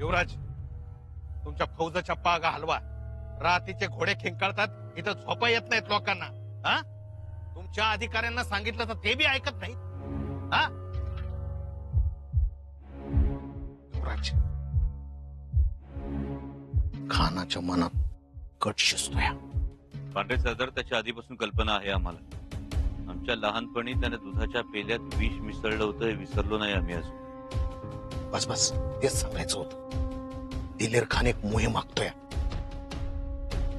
युवराज, तुमच्या फौजाच्या पागा हलवा. रात्रीचे घोडे खिंकाळतात, इथं झोपा येत नाहीत लोकांना. हा, तुमच्या अधिकाऱ्यांना सांगितलं तर ते बी ऐकत नाहीत. हा युवराज, खानाच्या मनात कट शिजतोय. पांढरे सरदार, त्याच्या आधीपासून कल्पना आहे आम्हाला. आमच्या लहानपणी त्याने दुधाच्या पेल्यात विष मिसळलं होतं, हे विसरलो नाही आम्ही अजून. बस बस, तेच सांगायचं होतं. दिलेर खान एक मोहीम आखतोय.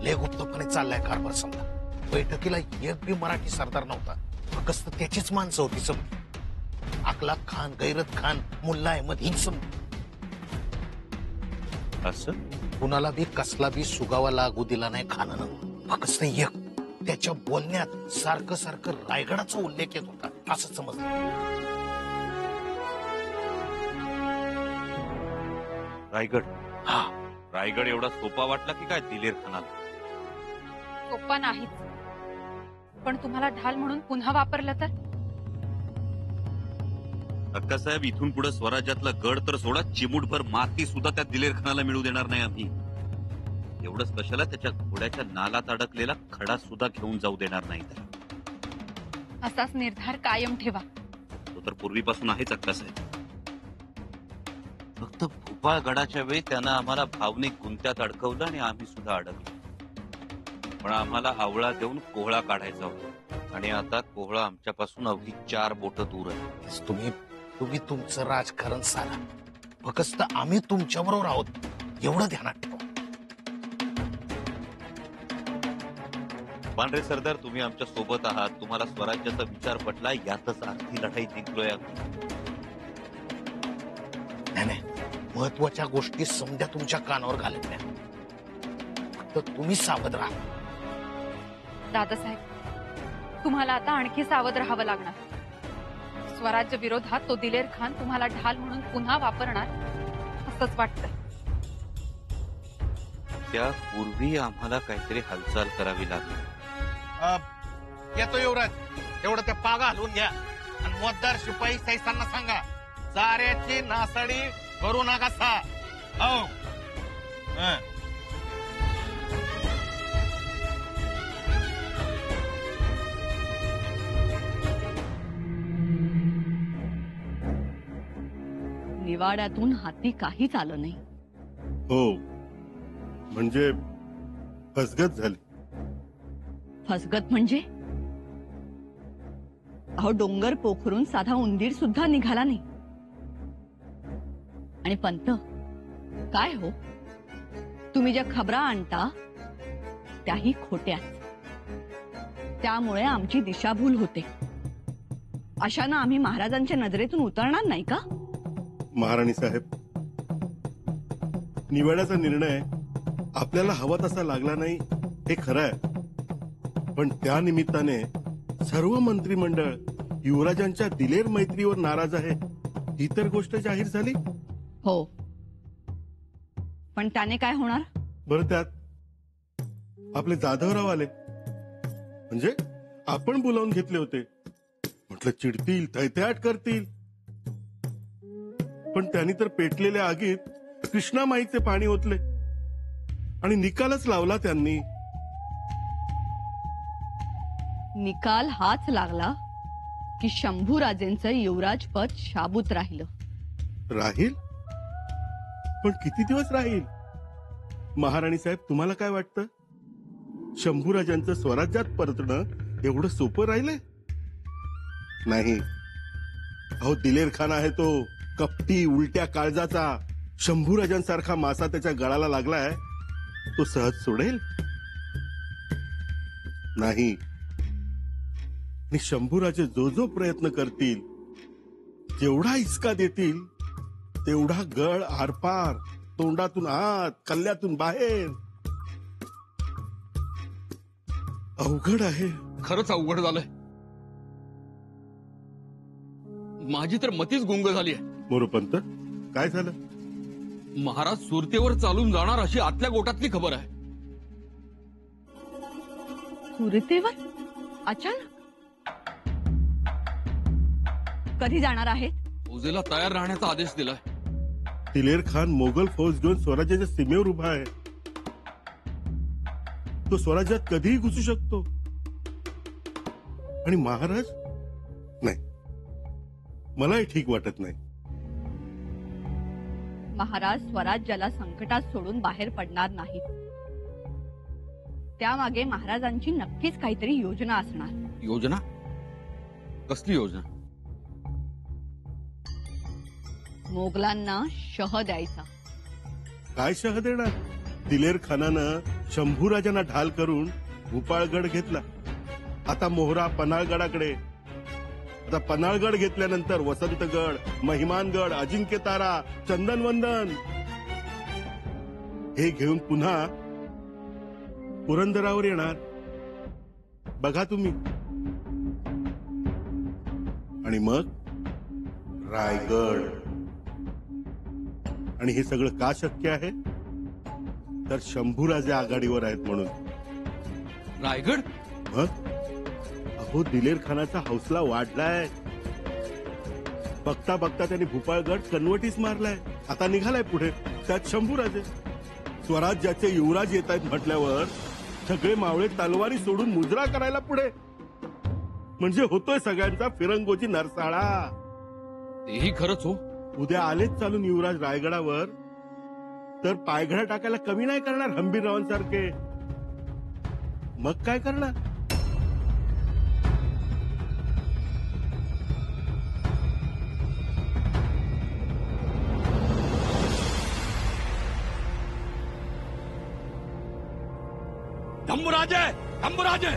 लय गुप्तपणे चाललाय कारभार. समजा बैठकीला एक बी मराठी सरदार नव्हता, फक्त त्याचीच माणसं होती. समजा अखलाक खान, गैरत खान, मुल्ला अहमद ही समजा. असं कुणाला बी कसला बी सुगावा लागू दिला नाही खानानं. फक्त एक त्याच्या बोलण्यात सारखं सारखं रायगडाचा उल्लेख येत होता, असं समजलं. रायगड? हा, रायगड एवढा सोपा वाटला की काय दिलेर खानाला? सोपा नाहीच, पण तुम्हाला ढाल म्हणून पुन्हा वापरलं तर? अक्कासाहेब, इथून पुढे स्वराज्यातला गड तर सोडा, चिमूटभर माती सुद्धा त्या दिलेर खानाला मिळू देणार नाही आम्ही. एवढंच कशाला, त्याच्या घोड्याच्या नालात अडकलेला खडा सुद्धा घेऊन जाऊ देणार नाही. असाच निर्धार कायम ठेवा. तो तर पूर्वीपासून आहेच अक्कासाहेब. फक्त भोपाळ गडाच्या वेळी त्यानं आम्हाला भावनिक गुंत्यात अडकवलं आणि आम्ही सुद्धा अडकलो. पण आम्हाला आवळा देऊन कोहळा काढायचा होता, आणि आता कोहळा आमच्यापासून अवघी 4 बोट दूर आहे. तुम्ही तुमचं राजकारण सारा, फक्त आम्ही तुमच्या बरोबर आहोत एवढं ध्यानात ठेवा. पांढरे सरदार, तुम्ही आमच्या सोबत आहात, तुम्हाला स्वराज्याचा विचार पटला, यातच आर्थिक लढाई जिंकलोय आम्ही. नाही, महत्वाच्या गोष्टी समध्या तुमच्या कानावर घालत नाही. फक्त तुम्ही सावध राहा. दादासाहेब, तुम्हाला आता आणखी सावध राहावं लागणार. स्वराज्य विरोधात तो दिलेर खान तुम्हाला ढाल म्हणून पुन्हा वापरणार असंच वाटतंय. त्यापूर्वी आम्हाला काहीतरी हालचाल करावी लागली. येतो युवराज, तेवढं त्या पागा हलवून घ्या आणि मोद्दार शिपाई सैसांना सांगा, चाऱ्याची नासाडी करू नका सा. हो. निवाड्यातून हाती काहीच आलं नाही. हो, म्हणजे फसगत झाली. फसगत म्हणजे? अहो, डोंगर पोखरून साधा उंदीर सुद्धा निघाला नाही. आणि पंत, काय हो, तुम्ही ज्या खबरा आणता त्याही खोट्याच. त्यामुळे आमची दिशाभूल होते. अशानं आम्ही महाराजांच्या नजरेतून उतरणार नाही का? महाराणी साहेब, निवाड्याचा निर्णय आपल्याला हवा तसा लागला नाही हे खरं आहे, पण त्या निमित्ताने सर्व मंत्रिमंडळ युवराजांच्या दिलेर मैत्रीवर नाराज आहे, ही तर गोष्ट जाहीर झाली. हो, पण त्याने काय होणार? बरं, त्यात आपले जाधवराव आले. म्हणजे आपण बोलावून घेतले होते. म्हटलं चिडतील, थैथयाट करतील, पण त्यांनी तर पेटलेल्या आगीत कृष्णामाईचे पाणी ओतले आणि निकालच लावला त्यांनी. निकाल हाच लागला की शंभूराजेंचं युवराज पद शाबूत राहिलं. राहील? पण किती दिवस राहील? महाराणी साहेब, तुम्हाला काय वाटतं? शंभूराजांचं स्वराज्यात परतणं एवढं सोपं राहिलंय? नाही. अहो, दिलेर खान आहे तो कपटी, उलट्या काळजाचा. शंभूराजांसारखा मासा त्याच्या गळाला लागलाय, तो सहज सोडेल नाही. आणि शंभूराजे जो जो प्रयत्न करतील, जेवढा हिसका देतील, तेवढा गळ आरपार, तोंडातून आत, कल्ल्यातून बाहेर. अवघड आहे. खरंच अवघड झालंय. माझी तर मतीच गुंग झाली आहे. मोरोपंत, काय झालं? महाराज सुरतेवर चालून जाणार अशी आतल्या गोटातली खबर आहे. सुरतेवर अचानक? कधी जाणार आहे? फौजेला तयार राहण्याचा आदेश दिलाय. दिलेर खान मोगल फौज घेऊन स्वराज्याच्या सीमेवर उभा आहे. तो स्वराज्यात कधीही घुसू शकतो. आणि महाराज नाही, मलाही ठीक वाटत नाही. महाराज स्वराज्याला संकटात सोडून बाहेर पडणार नाहीत. त्यामागे महाराजांची नक्कीच काहीतरी योजना असणार. योजना? कसली योजना? मोगलांना शह द्यायचा. काय शह देणार? दिलेर खानानं शंभूराजांना ढाल करून भूपाळगड घेतला. आता मोहरा पन्हाळगडाकडे. आता पन्हाळगड घेतल्यानंतर वसंतगड, महिमानगड, अजिंक्यतारा, चंदनवंदन हे घेऊन पुन्हा पुरंदरावर येणार. बघा तुम्ही. आणि मग रायगड. आणि हे सगळं का शक्य आहे? तर शंभूराजे आघाडीवर आहेत म्हणून. रायगड? मग अहो, दिलेर खानाचा हौसला वाढलाय. बघता बघता त्यांनी भूपाळगड कन्वर्टीस मारलाय. आता निघालाय पुढे. त्यात शंभूराजे स्वराज्याचे युवराज येत आहेत म्हटल्यावर सगळे मावळे तलवारी सोडून मुजरा करायला पुढे. म्हणजे होतोय सगळ्यांचा फिरंगोची नरसाळा. तेही खरंच हो. उद्या आलेच चालून युवराज रायगडावर, तर पायघडा टाकायला कमी नाही करणार हंबीररावांसारखे. मग काय करणार? धम्मराजे! धम्मराजे!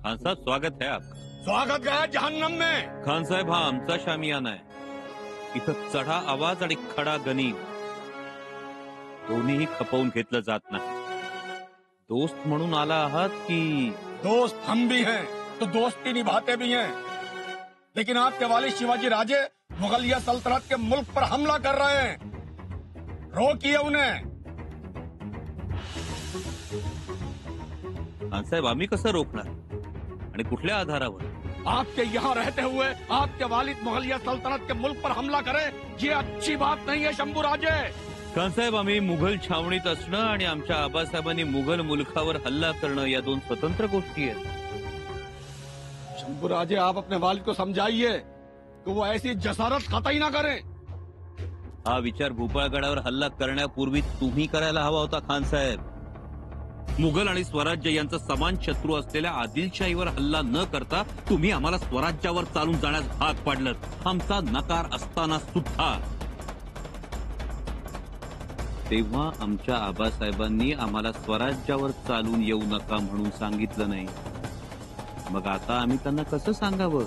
खान साहब, स्वागत है आपका. स्वागत गया जहन्नम में. खान साहेब, हा आमचा शामियाना आहे. इथं चढा आवाज आणि खडा गनीम दोन्हीही खपवून घेतलं जात नाही. दोस्त म्हणून आला आहात की? दोस्त हम भी हैं तो दोस्ती निभाते भी हैं, लेकिन आपके वालिद शिवाजी राजे मुगलिया सल्तनत के मुल्क पर हमला कर रहे हैं. रोकिए उन्हें. खान साहेब, आम्ही कसं रोखणार आणि कुठल्या आधारावर? आपके यहाँ रहते हुए आपके वालिद मुगलिया सल्तनत के मुल्क पर हमला करे, ये अच्छी बात नहीं है शंभू राजे. खान साहेब, आम्ही मुघल छावणीत असणं आणि आमच्या आबासाहेबांनी मुघल मुलखावर हल्ला करणं या दोन स्वतंत्र गोष्टी आहेत. शंभू राजे, आप अपने वालिद को समझाइए कि वो ऐसी जसारत कतई ना करें. हा विचार भूपाळगडावर हल्ला करण्यापूर्वी तुम्ही करायला हवा होता खान साहेब. मुघल आणि स्वराज्य यांचा समान शत्रू असलेल्या आदिलशाहीवर हल्ला न करता तुम्ही आम्हाला स्वराज्यावर चालून जाण्यास भाग पाडलं. आमचा नकार असताना सुद्धा. तेव्हा आमच्या आबासाहेबांनी आम्हाला स्वराज्यावर चालून येऊ नका म्हणून सांगितलं नाही. मग आता आम्ही त्यांना कसं सांगावं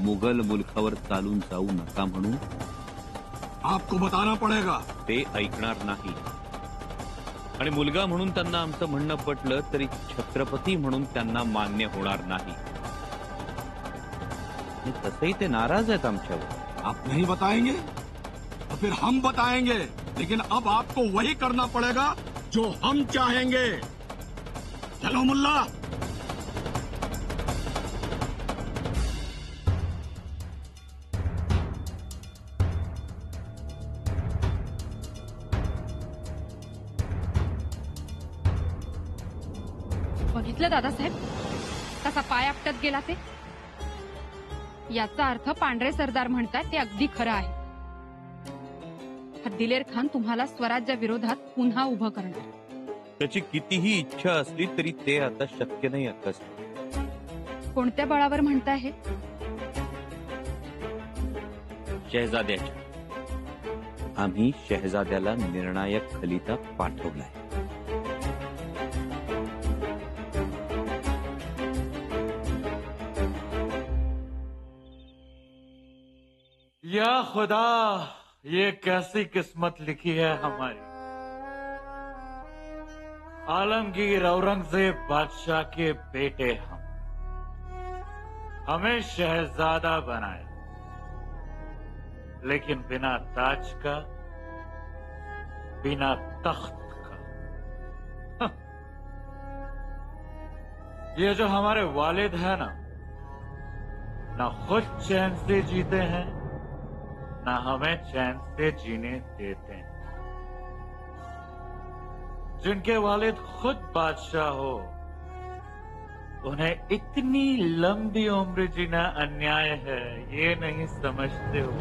मुघल मुलखावर चालून जाऊ नका म्हणून? आपको बताना पड़ेगा. ते ऐकणार नाही. आणि मुलगा म्हणून त्यांना आमचं म्हणणं पटलं तरी छत्रपती म्हणून त्यांना मान्य होणार नाही. आणि तसंही ते नाराज आहेत आमच्यावर. आप नहीं बताएंगे तो फिर हम बताएंगे, लेकिन अब आपको वही करना पड़ेगा जो हम चाहेंगे. चलो मुल्ला. बघितलं दादासाहेब, कसा पाय आपटत गेला ते. याचा अर्थ पांढरे सरदार म्हणतात ते अगदी खरं आहे. हा दिलेर खान तुम्हाला स्वराज्या विरोधात पुन्हा उभं करणार. त्याची कितीही इच्छा असली तरी ते आता शक्य नाही. आकाश, कोणत्या बळावर म्हणताय हे? शहजाद्याच्या. आम्ही शहजाद्याला निर्णायक खलिता पाठवलाय. या खुदा, ये कैसी किस्मत लिखी है हमारी. आलमगीर औरंगजेब बादशाह के बेटे हम, हमें शहजादा बनाए, लेकिन बिना ताज का, बिना तख्त का. ये जो हमारे वालिद है ना खुद चैन से जीते हैं, न हमें चैन से जीने देते हैं। जिनके वालिद खुद बादशाह हो, उन्हें इतनी लंबी उम्र जीना अन्याय है, ये नहीं समझते हो।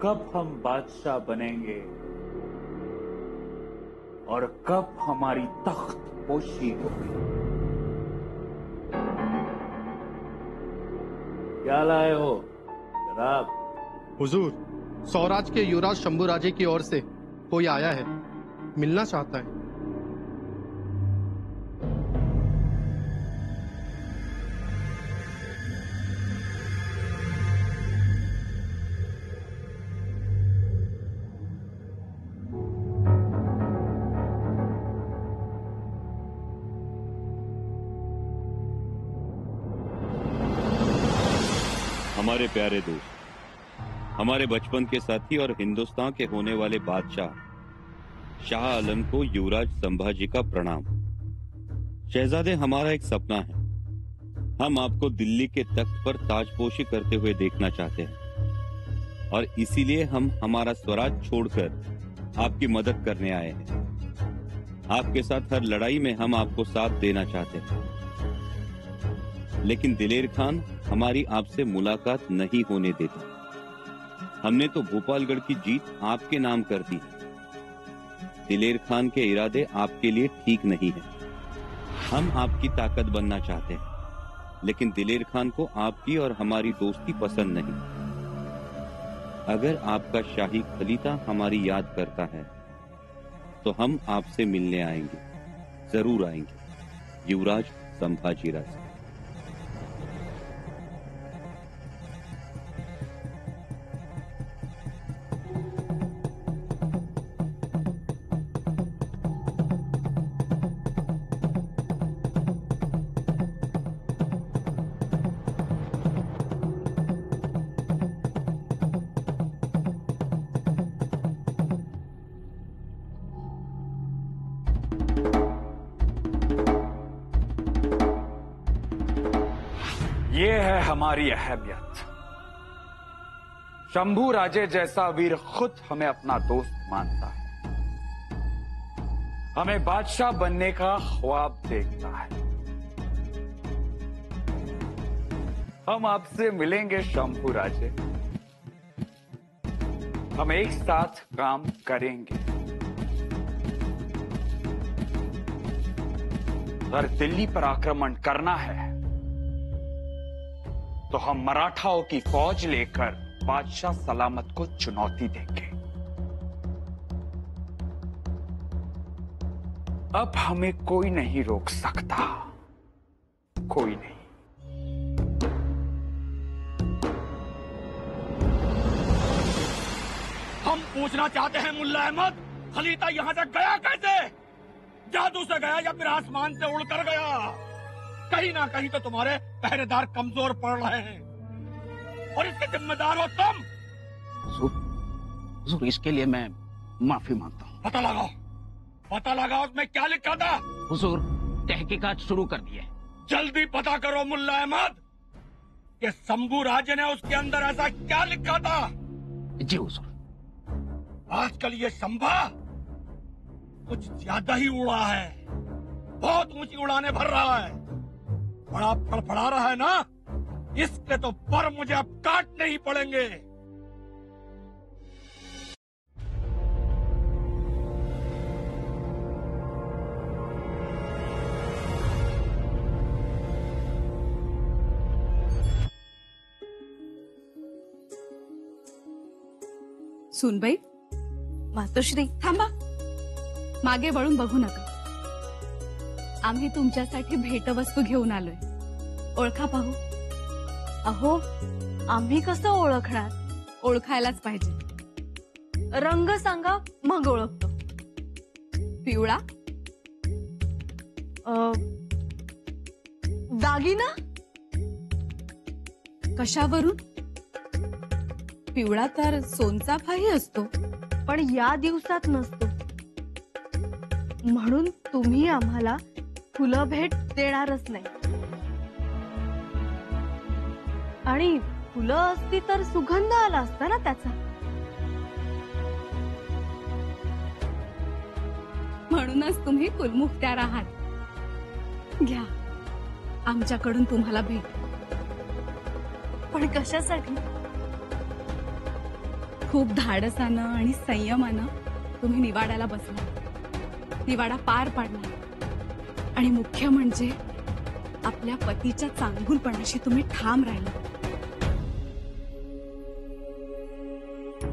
कब हम बादशाह बनेंगे और कब हमारी तख्त पोशी होगी? क्या लाए हो जनाब? हुजूर, सौराज के युवराज शंभू राजे की ओर से कोई आया है, मिलना चाहता है। हमारे प्यारे दोस्त, हमारे बचपन के साथी और हिंदुस्तान के होने वाले बादशाह शाह आलम को युवराज संभाजी का प्रणाम। शहजादे, हमारा एक सपना है। हम आपको दिल्ली के तख्त पर ताजपोशी करते हुए देखना चाहते हैं और इसीलिए हम हमारा स्वराज छोड़कर आपकी मदद करने आए हैं। आपके साथ हर लड़ाई में हम आपको साथ देना चाहते हैं, लेकिन दिलेर खान हमारी आपसे मुलाकात नहीं होने देता। हमने तो भोपालगढ़ की जीत आपके नाम कर दी। दिलेर खान के इरादे आपके लिए ठीक नहीं है। हम आपकी ताकत बनना चाहते हैं, लेकिन दिलेर खान को आपकी और हमारी दोस्ती पसंद नहीं। अगर आपका शाही खलीफा हमारी याद करता है तो हम आपसे मिलने आएंगे, जरूर आएंगे। युवराज संभाजी राजे। ये है हमारी अहमियत। शंभू राजे जैसा वीर खुद हमें अपना दोस्त मानता है, हमें बादशाह बनने का ख्वाब देखता है। हम आपसे मिलेंगे शंभू राजे, हम एक साथ काम करेंगे। अगर दिल्ली पर आक्रमण करना है तो हम मराठाओं की फौज लेकर बादशाह सलामत को चुनौती देंगे। अब हमें कोई नहीं रोक सकता, कोई नहीं। हम पूछना चाहते हैं मुल्ला अहमद, खलीफा यहाँ तक गया कैसे? जादू से गया या फिर आसमान से उड़कर गया? कहीं ना कहीं तो तुम्हारे पहरेदार कमजोर पड़ रहे हैं और इसके जिम्मेदार हो तुम। हुजूर, इसके लिए मैं माफी मांगता हूँ। पता लगाओ उसमें क्या लिखा था। हुजूर, तहकीकात शुरू कर दी है। जल्दी पता करो मुल्ला अहमद कि शंभू राजे ने उसके अंदर ऐसा क्या लिखा था। जी हुजूर। आजकल ये शंभा कुछ ज्यादा ही उड़ा है, बहुत ऊंची उड़ाने भर रहा है, बड़ा फड़फड़ा रहा है ना, इसके तो पर मुझे अब काटने ही पड़ेंगे। सुनबाई, मातोश्री, थांबा, मागे वळून बघू नका. आम्ही तुमच्यासाठी भेटवस्तू घेऊन आलोय. ओळखा पाहू. अहो, आम्ही कसं ओळखणार? ओळखायलाच पाहिजे. रंग सांगा, मग ओळखतो. पिवळा, दागिना कशावरून? पिवळा तर सोनचाफाही असतो, पण या दिवसात नसतो. म्हणून तुम्ही आम्हाला फुलं भेट देणारच नाही. आणि फुलं असती तर सुगंध आला असता ना त्याचा. म्हणूनच तुम्ही कुलमुखत्यार आहात. घ्या आमच्याकडून तुम्हाला भेट. पण कशासाठी? खूप धाडसानं आणि संयमानं तुम्ही निवाड्याला बसला, निवाडा पार पाडला आणि मुख्य म्हणजे आपल्या पतीच्या चांगुलपणाशी तुम्ही ठाम राहिला.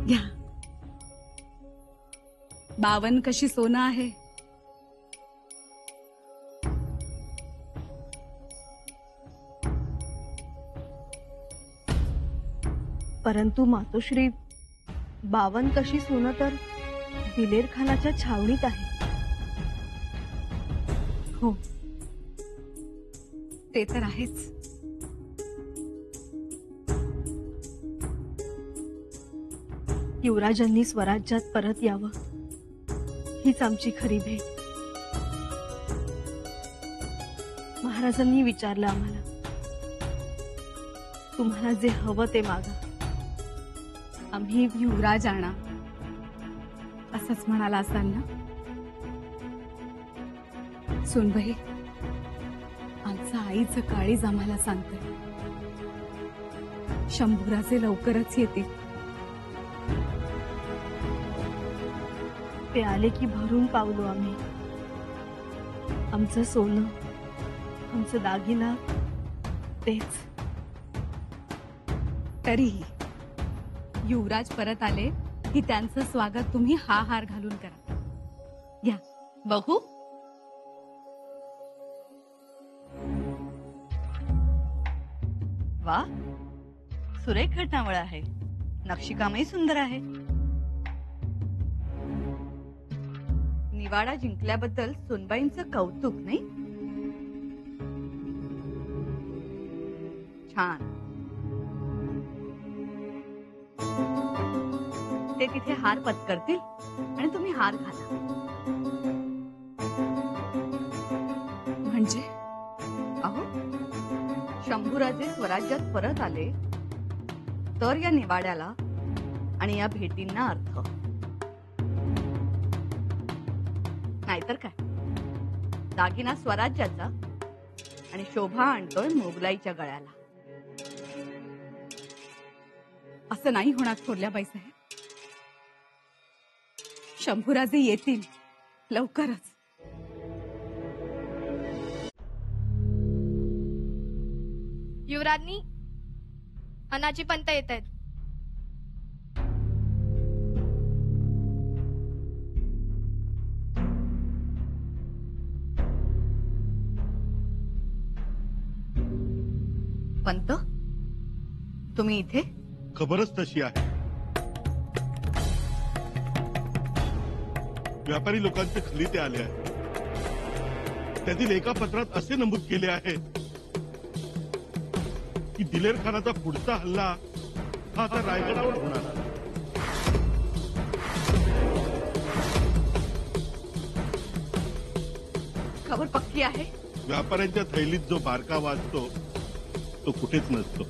घ्या. 52 कशी सोनं आहे. परंतु मातोश्री 52 कशी सोनं तर दिलेर खानाच्या छावणीत आहे. हो ते तर आहेच. युवराजांनी स्वराज्यात परत यावं हीच आमची खरी भेट. महाराजांनी विचारलं आम्हाला, तुम्हाला जे हवं ते मागा. आम्ही युवराज आणा असंच म्हणाला असाल ना. सुनबाई, आमचं आईचं काळीज आम्हाला सांगतंय शंभूराजे लवकरच येतील. ते आले की भरून पावलो आम्ही. आमचं सोनं, आमचं दागिना तेच. तरीही युवराज परत आले की त्यांचं स्वागत तुम्ही हा हार घालून करा. घ्या बघू. वा, सुरेख घटनावळ आहे. नक्षीकामही सुंदर आहे. निवाडा जिंकल्याबद्दल सुनबाईंचं कौतुक नाही. छान. ते तिथे हार पत्करतील आणि तुम्ही हार घाला. म्हणजे अहो, शंभूराजे स्वराज्यात परत आले तर या निवाड्याला आणि या भेटींना अर्थ. नाहीतर काय, दागिना स्वराज्याचा आणि शोभा आणतोय मोगलाईच्या गळ्याला. असं नाही होणार थोरल्याबाई साहेब. शंभूराजे येतील लवकरच. युवराजनी, अनाची पंत येत आहेत. पंत, तुम्ही इथे? खबरच तशी आहे. व्यापारी लोकांचे खलिते आले आहेत. त्यातील एका पत्रात असे नमूद केले आहे की दिलेर खानाचा पुढचा हल्ला हा आता रायगडावर होणार. खबर पक्की आहे? व्यापाऱ्यांच्या थैलीत जो बारका वाजतो तो कुठेच नसतो.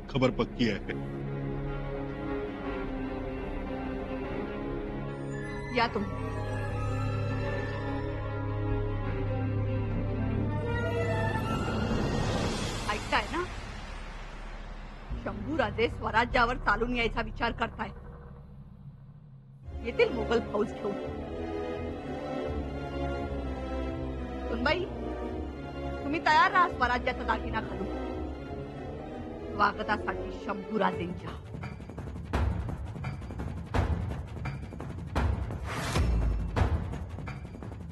खबर पक्की आहे. या तुम्ही. ऐकताय ना? शंभूराजे स्वराज्यावर चालून यायचा विचार करताय. येतील मोगल फौज घेऊन. सुनबाई, तुम्ही तयार राहा स्वराज्याचा दागिना घालून स्वागतासाठी शंभूराजेंच्या.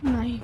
नाही,